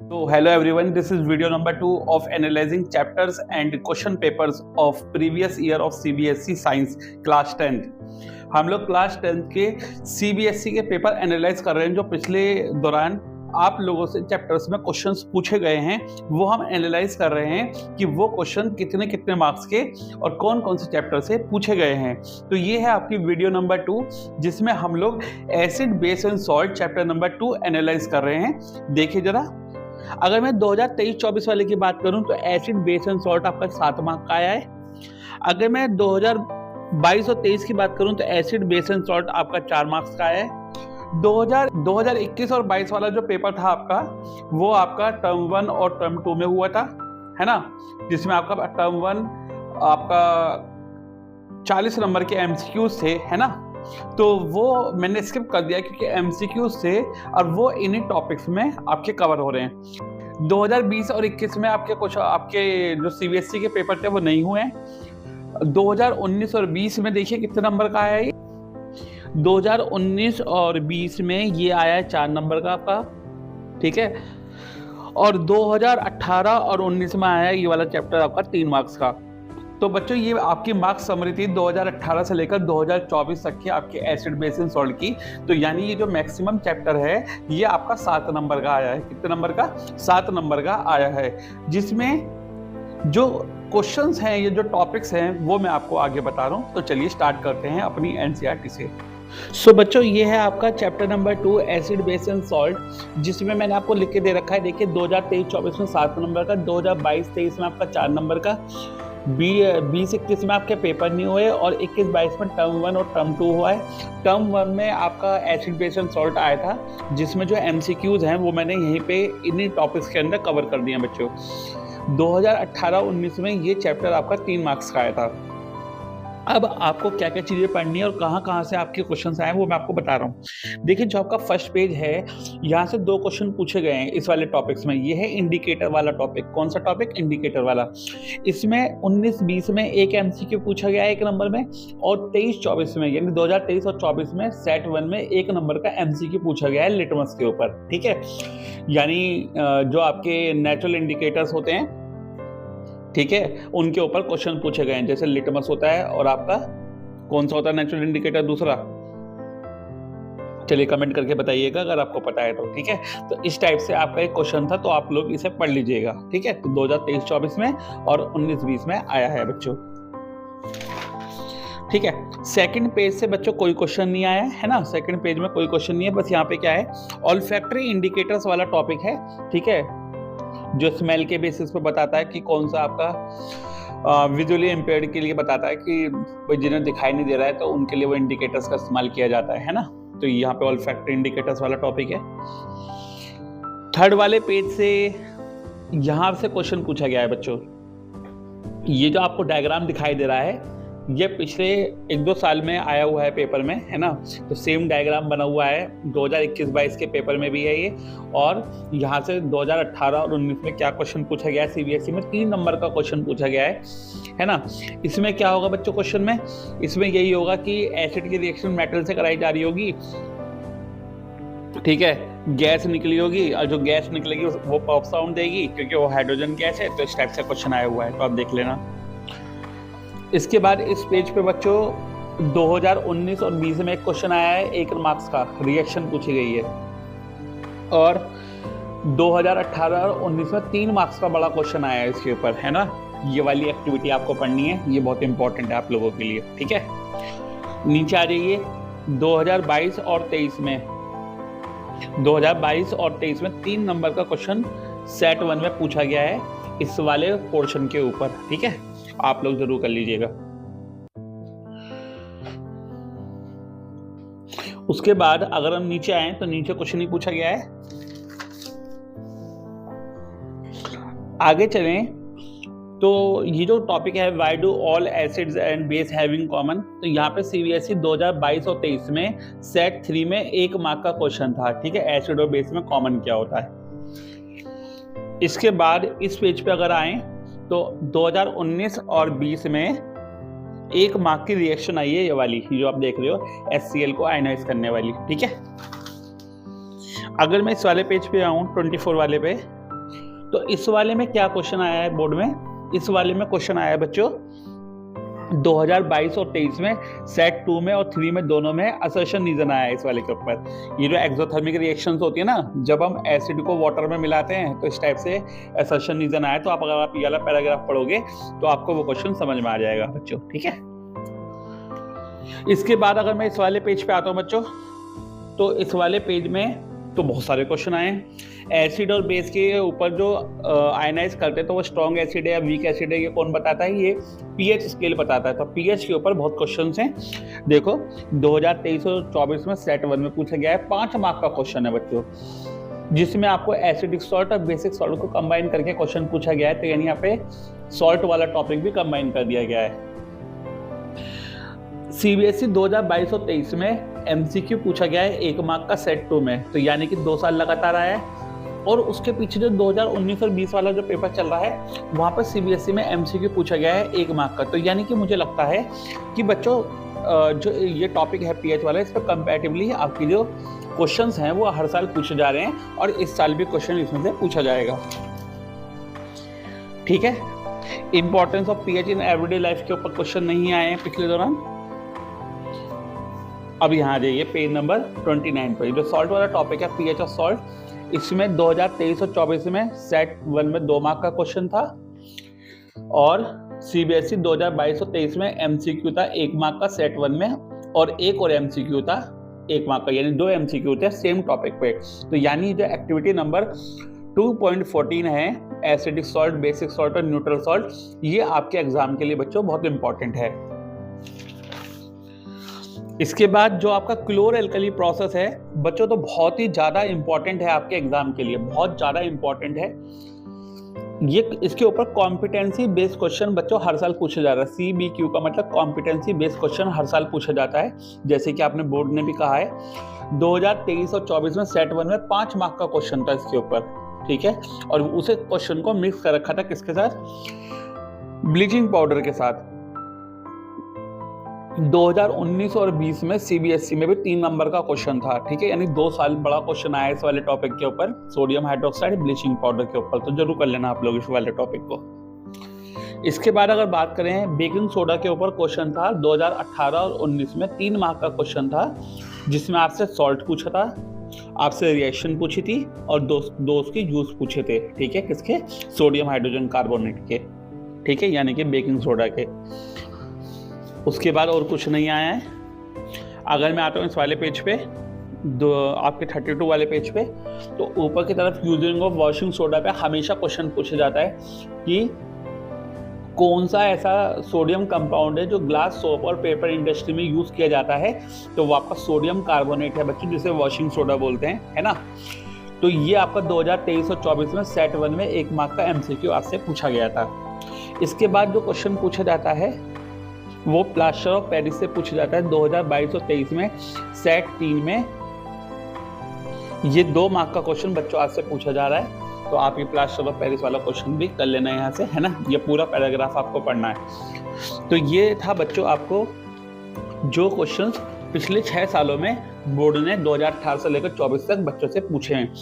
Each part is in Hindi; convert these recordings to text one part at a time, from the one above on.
So hello everyone, this is video number 2 of analyzing chapters and question papers of previous year of CBSE Science class 10th। हम लोग क्लास 10th के CBSE के पेपर एनालाइज कर रहे हैं जो पिछले दौरान आप लोगों से चैप्टर्स में क्वेश्चंस पूछे गए हैं, वो हम एनालाइज कर रहे हैं कि वो क्वेश्चन कितने कितने मार्क्स के और कौन कौन से चैप्टर से पूछे गए हैं। तो ये है आपकी वीडियो नंबर 2 जिसमें हम लोग acid base and salt chapter number 2 analyse कर रहे हैं। देखिए जरा, अगर मैं 2023-24 वाले की बात करूं तो एसिड बेस एंड सॉल्ट आपका 7 मार्क का आया है। अगर मैं 2022 और 23 की बात करूं तो एसिड बेस एंड सॉल्ट आपका 4 मार्क्स का आया है। 2021 और 22 वाला जो पेपर था आपका, वो आपका टर्म 1 और टर्म 2 में हुआ था, है ना, जिसमें आपका टर्म 1 आपका 40 नंबर के एमसीक्यूज थे, है ना। तो वो मैंने स्किप कर दिया क्योंकि एमसीक्यूज थे और वो इन्हीं टॉपिक्स में आपके कवर हो रहे हैं। 2020 और 21 में आपके जो सीबीएसई के पेपर थे वो नहीं हुए हैं। 2019 और 20 में देखिए कितने नंबर का आया है। 2019 और 20 में ये आया है 4 नंबर का आपका, ठीक है। और 2018 और 19 में आया है ये वाला चैप्टर आपका 3 मार्क्स का। तो बच्चों ये आपकी मार्क्स समरी थी 2018 से लेकर 2024 तक की आपके एसिड बेस एंड सॉल्ट की। तो यानी ये जो मैक्सिमम चैप्टर है ये आपका 7 नंबर का आया है। कितने नंबर का? 7 नंबर का आया है, जिसमें जो क्वेश्चंस हैं, ये जो टॉपिक्स हैं वो मैं आपको आगे बता रहा हूँ। तो चलिए स्टार्ट करते हैं अपनी एनसीईआरटी से। सो बच्चों ये है आपका chapter number 2 acid base and salt, जिसमें मैंने आपको लिख के दे रखा है। देखिए 2023-24 में 7 नंबर का, 2022-23 में आपका 4 नंबर का, 20-21 में आपके पेपर नहीं हुए और 21-22 में टर्म 1 और टर्म 2 हुआ है। टर्म 1 में आपका एसिड बेस एंड सॉल्ट आया था, जिसमें जो एमसीक्यूज हैं वो मैंने यहीं पे इन्हीं टॉपिक्स के अंदर कवर कर दिए बच्चों। 2018-19 में ये चैप्टर आपका 3 मार्क्स का आया था। अब आपको क्या क्या चीज़ें पढ़नी है और कहाँ कहाँ से आपके क्वेश्चन आए वो मैं आपको बता रहा हूँ। देखिए जो आपका फर्स्ट पेज है, यहाँ से 2 क्वेश्चन पूछे गए हैं इस वाले टॉपिक्स में। ये है इंडिकेटर वाला टॉपिक। कौन सा टॉपिक? इंडिकेटर वाला। इसमें 19-20 में एक एमसीक्यू पूछा गया है 1 नंबर में, और 23-24 में यानी 2023 और 24 में सेट 1 में 1 नंबर का एमसीक्यू पूछा गया है लिटमस के ऊपर, ठीक है। यानी जो आपके नेचुरल इंडिकेटर्स होते हैं, ठीक है, उनके ऊपर क्वेश्चन पूछे गए हैं। जैसे लिटमस होता है और आपका कौन सा होता है नेचुरल इंडिकेटर दूसरा? चलिए कमेंट करके बताइएगा अगर आपको पता है तो, ठीक है। तो इस टाइप से आपका एक क्वेश्चन था, तो आप लोग इसे पढ़ लीजिएगा, ठीक है। तो 2023-24 में और 19-20 में आया है बच्चों, ठीक है। सेकंड पेज से बच्चों कोई क्वेश्चन नहीं आया है ना, सेकंड पेज में कोई क्वेश्चन नहीं है। बस यहाँ पे क्या है, ऑल्फैक्टरी इंडिकेटर्स वाला टॉपिक है, ठीक है, जो स्मेल के बेसिस पे बताता है कि कौन सा आपका विजुअली इम्पेयर्ड के लिए बताता है कि भाई जिन्हें दिखाई नहीं दे रहा है तो उनके लिए वो इंडिकेटर्स का इस्तेमाल किया जाता है ना। तो यहाँ पे ऑल्फैक्टरी इंडिकेटर्स वाला टॉपिक है। थर्ड वाले पेज से यहाँ से क्वेश्चन पूछा गया है बच्चों। ये जो आपको डायग्राम दिखाई दे रहा है, ये पिछले 1-2 साल में आया हुआ है पेपर में, है ना। तो सेम डायग्राम बना हुआ है 2021-22 के पेपर में भी है ये, और यहाँ से 2018 और 19 में क्या क्वेश्चन पूछा गया है सीबीएसई में, 3 नंबर का क्वेश्चन पूछा गया है ना। इसमें क्या होगा बच्चों क्वेश्चन में? इसमें यही होगा कि एसिड की रिएक्शन मेटल से कराई जा रही होगी, ठीक है, गैस निकली होगी और जो गैस निकलेगी वो पॉप साउंड देगी क्योंकि वो हाइड्रोजन गैस है। तो इस टाइप से क्वेश्चन आया हुआ है, तो आप देख लेना। इसके बाद इस पेज पे बच्चों 2019 और 20 में एक क्वेश्चन आया है 1 मार्क्स का, रिएक्शन पूछी गई है। और 2018 और 19 में 3 मार्क्स का बड़ा क्वेश्चन आया है इसके ऊपर, है ना। ये वाली एक्टिविटी आपको पढ़नी है, ये बहुत इंपॉर्टेंट है आप लोगों के लिए, ठीक है। नीचे आ जाइए 2022 और 23 में, 2022 और 23 में 3 नंबर का क्वेश्चन सेट 1 में पूछा गया है इस वाले पोर्शन के ऊपर, ठीक है। आप लोग जरूर कर लीजिएगा। उसके बाद अगर हम नीचे आए तो नीचे कुछ नहीं पूछा गया है। आगे चलें तो ये जो टॉपिक है why do all acids and base having common, तो यहाँ पे सीबीएसई 2022 और 23 में सेट 3 में 1 मार्क का क्वेश्चन था, ठीक है। एसिड और बेस में कॉमन क्या होता है। इसके बाद इस पेज पे अगर आए तो 2019 और 20 में 1 मार्क की रिएक्शन आई है, ये वाली जो आप देख रहे हो, HCl को आयनाइज करने वाली, ठीक है। अगर मैं इस वाले पेज पे आऊँ 24 वाले पे, तो इस वाले में क्या क्वेश्चन आया है बोर्ड में, इस वाले में क्वेश्चन आया है बच्चों 2022 और 23 में सेट 2 में और 3 में दोनों में असर्शन रीजन आया है इस वाले के ऊपर। ये जो एक्सोथर्मिक रिएक्शंस होती है ना, जब हम एसिड को वाटर में मिलाते हैं तो इस टाइप से असर्शन रीजन आया। तो आप अगर आप ये वाला पैराग्राफ पढ़ोगे तो आपको वो क्वेश्चन समझ में आ जाएगा बच्चों, ठीक है। इसके बाद अगर मैं इस वाले पेज पे आता हूँ बच्चों, तो इस वाले पेज में तो बहुत सारे क्वेश्चन आए हैं। एसिड और बेस के ऊपर जो आयनाइज करते हैं तो वो स्ट्रॉन्ग एसिड है या वीक एसिड है, ये कौन बताता है, ये पीएच स्केल बताता है। तो पीएच के ऊपर बहुत क्वेश्चंस हैं। देखो 2023 और 24 में सेट 1 में पूछा गया है, 5 मार्क का क्वेश्चन है बच्चों, जिसमें आपको एसिडिक सॉल्ट और बेसिक सॉल्ट को कंबाइन करके क्वेश्चन पूछा गया है। तो यानी यहाँ पे सॉल्ट वाला टॉपिक भी कंबाइन कर दिया गया है। सीबीएसई 2022 और 23 में एमसीक्यू पूछा गया है 1 मार्क का सेट 2 में, तो यानी कि 2 साल लगातार आया है। और उसके पीछे जो 2019 और 20 वाला जो पेपर चल रहा है वहाँ पर सीबीएसई में एमसीक्यू पूछा गया है 1 मार्क का। तो यानी कि मुझे लगता है कि बच्चों जो ये टॉपिक है पीएच वाला, इस पर कंपैरेटिवली आपकी जो क्वेश्चंस हैं वो हर साल पूछे जा रहे हैं और इस साल भी क्वेश्चन इसमें से पूछा जाएगा, ठीक है। Importance of pH in everyday life के ऊपर क्वेश्चन नहीं आए हैं पिछले दौरान। अब यहाँ आ जाइए पेज नंबर 29 पर, जो सॉल्ट वाला टॉपिक है पीएच ऑफ सॉल्ट, इसमें 2023 और 24 में सेट 1 में 2 मार्क का क्वेश्चन था और सीबीएसई 2022 और 23 में एमसीक्यू था 1 मार्क का सेट 1 में और एक और एमसीक्यू था 1 मार्क का, यानी 2 एमसीक्यू थे सेम टॉपिक पे। तो यानी जो एक्टिविटी नंबर 2.14 है एसिडिक सॉल्ट, बेसिक सॉल्ट और न्यूट्रल सॉल्ट, ये आपके एग्जाम के लिए बच्चों बहुत इंपॉर्टेंट है। इसके बाद जो आपका क्लोर एल्कली प्रोसेस है बच्चों, तो बहुत ही ज़्यादा इंपॉर्टेंट है आपके एग्जाम के लिए, बहुत ज़्यादा इंपॉर्टेंट है ये। इसके ऊपर कॉम्पिटेंसी बेस्ड क्वेश्चन बच्चों हर साल पूछा जा रहा है। CBQ का मतलब कॉम्पिटेंसी बेस्ड क्वेश्चन हर साल पूछा जाता है, जैसे कि आपने बोर्ड ने भी कहा है। 2023 और 24 में सेट 1 में 5 मार्क का क्वेश्चन था इसके ऊपर, ठीक है। और उसे क्वेश्चन को मिक्स कर रखा था किसके साथ, ब्लीचिंग पाउडर के साथ। 2019 और 20 में सीबीएसई में भी 3 नंबर का क्वेश्चन था, ठीक है। यानी 2 साल बड़ा क्वेश्चन आया इस वाले टॉपिक के ऊपर, सोडियम हाइड्रोक्साइड ब्लीचिंग पाउडर के ऊपर। तो जरूर कर लेना आप लोग इस वाले टॉपिक को। इसके बाद अगर बात करें बेकिंग सोडा के ऊपर क्वेश्चन था 2018 और 19 में 3 मार्क का क्वेश्चन था, जिसमें आपसे सॉल्ट पूछा था, आपसे रिएक्शन पूछी थी और दो उसके यूज पूछे थे, ठीक है, किसके, सोडियम हाइड्रोजन कार्बोनेट के, ठीक है, यानी कि बेकिंग सोडा के। उसके बाद और कुछ नहीं आया है। अगर मैं आता हूँ इस वाले पेज पे, आपके 32 वाले पेज पे, तो ऊपर की तरफ यूजिंग ऑफ वॉशिंग सोडा पे हमेशा क्वेश्चन पूछा जाता है कि कौन सा ऐसा सोडियम कंपाउंड है जो ग्लास, सोप और पेपर इंडस्ट्री में यूज किया जाता है। तो वो आपका सोडियम कार्बोनेट है बच्चों, जिसे वॉशिंग सोडा बोलते हैं, है ना। तो ये आपका 2023 और 24 में सेट 1 में 1 मार्क का एमसीक्यू आपसे पूछा गया था। इसके बाद जो क्वेश्चन पूछा जाता है वो प्लास्टर ऑफ पेरिस से पूछा जाता है 2022 और 23 में सेट 3 में। ये 2 मार्क का क्वेश्चन बच्चों आज से पूछा जा रहा है, तो आप ये प्लास्टर ऑफ पेरिस वाला क्वेश्चन भी कर लेना यहाँ से, है ना। ये पूरा पैराग्राफ आपको पढ़ना है। तो ये था बच्चों आपको जो क्वेश्चंस पिछले 6 सालों में बोर्ड ने 2018 से लेकर 24 तक बच्चों से पूछे हैं।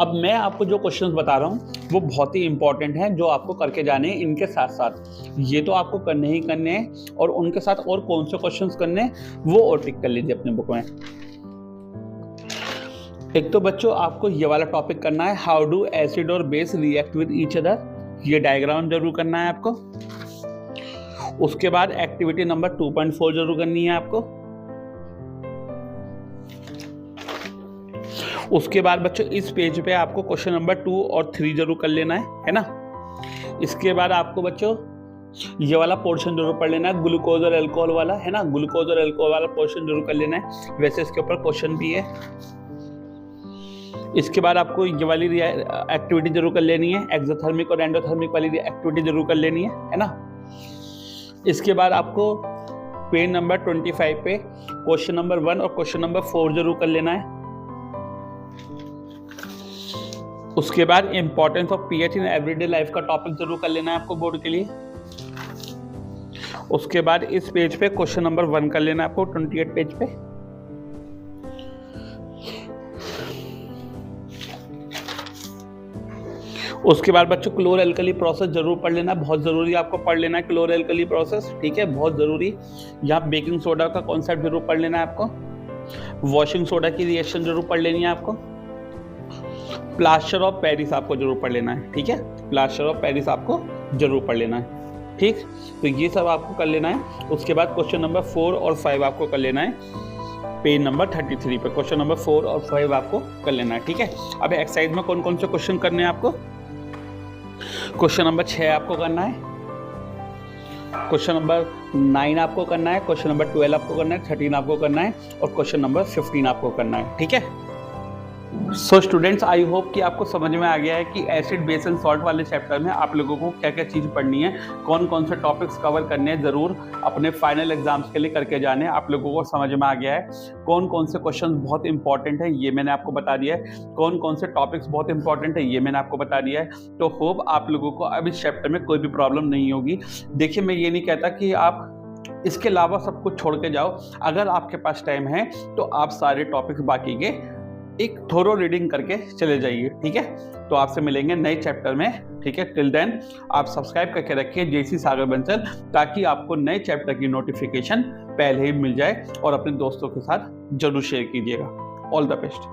अब मैं आपको जो क्वेश्चंस बता रहा हूँ वो बहुत ही इंपॉर्टेंट हैं, जो आपको करके जाने हैं। इनके साथ साथ ये तो आपको करने ही करने हैं, और उनके साथ और कौन से क्वेश्चंस करने हैं वो और टिक कर लीजिए अपने बुक में। एक तो बच्चों आपको ये वाला टॉपिक करना है, हाउ डू एसिड और base react with each other. ये डायग्राम जरूर करना है आपको। उसके बाद एक्टिविटी नंबर 2.4 जरूर करनी है आपको। उसके बाद बच्चों इस पेज पे आपको क्वेश्चन नंबर 2 और 3 जरूर कर लेना है ना। इसके बाद आपको बच्चों ये वाला पोर्शन जरूर पढ़ लेना है, ग्लूकोज और अल्कोहल वाला, है ना। ग्लूकोज और अल्कोहल वाला पोर्शन जरूर कर लेना है, वैसे इसके ऊपर क्वेश्चन भी है। इसके बाद आपको ये वाली एक्टिविटी जरूर कर लेनी है, एक्सोथर्मिक और एंडोथर्मिक वाली एक्टिविटी जरूर कर लेनी है ना। इसके बाद आपको पेज नंबर 25 पे क्वेश्चन नंबर 1 और क्वेश्चन नंबर 4 जरूर कर लेना है। उसके बाद importance of pH in everyday life का टॉपिक जरूर कर लेना है आपको बोर्ड के लिए। उसके बाद इस पेज पे क्वेश्चन नंबर 1 कर लेना है आपको 28 पेज पे। उसके बाद बच्चों क्लोर एल्कली प्रोसेस जरूर पढ़ लेना, बहुत ज़रूरी आपको पढ़ लेना है क्लोर एल्कली प्रोसेस, ठीक है, बहुत ज़रूरी। यहाँ बेकिंग सोडा का कॉन्सेप्ट जरूर पढ़ लेना है आपको, वॉशिंग सोडा की रिएक्शन जरूर पढ़ लेनी है आपको, प्लास्टर ऑफ पेरिस आपको जरूर पढ़ लेना है, ठीक है, प्लास्टर ऑफ पेरिस आपको जरूर पढ़ लेना है, ठीक। तो ये सब आपको कर लेना है। उसके बाद क्वेश्चन नंबर 4 और 5 आपको कर लेना है, पेज नंबर 33 पे क्वेश्चन नंबर 4 और 5 आपको कर लेना है, ठीक है। अब एक्सरसाइज में कौन कौन से क्वेश्चन करने हैं आपको? क्वेश्चन नंबर 6 आपको करना है, क्वेश्चन नंबर 9 आपको करना है, क्वेश्चन नंबर 12 आपको करना है, 13 आपको करना है और क्वेश्चन नंबर 15 आपको करना है, ठीक है। सो स्टूडेंट्स, आई होप कि आपको समझ में आ गया है कि एसिड बेस एंड सॉल्ट वाले चैप्टर में आप लोगों को क्या क्या चीज़ पढ़नी है, कौन कौन से टॉपिक्स कवर करने हैं, ज़रूर अपने फाइनल एग्जाम्स के लिए करके जाने। आप लोगों को समझ में आ गया है कौन कौन से क्वेश्चन बहुत इंपॉर्टेंट है, ये मैंने आपको बता दिया है, कौन कौन से टॉपिक्स बहुत इंपॉर्टेंट है ये मैंने आपको बता दिया है। तो होप आप लोगों को अब इस चैप्टर में कोई भी प्रॉब्लम नहीं होगी। देखिए, मैं ये नहीं कहता कि आप इसके अलावा सब कुछ छोड़ के जाओ, अगर आपके पास टाइम है तो आप सारे टॉपिक्स बाकी के एक थोरो रीडिंग करके चले जाइए, ठीक है। तो आपसे मिलेंगे नए चैप्टर में, ठीक है। टिल देन आप सब्सक्राइब करके रखिए जेसी सागर बंसल, ताकि आपको नए चैप्टर की नोटिफिकेशन पहले ही मिल जाए और अपने दोस्तों के साथ जरूर शेयर कीजिएगा। All the best.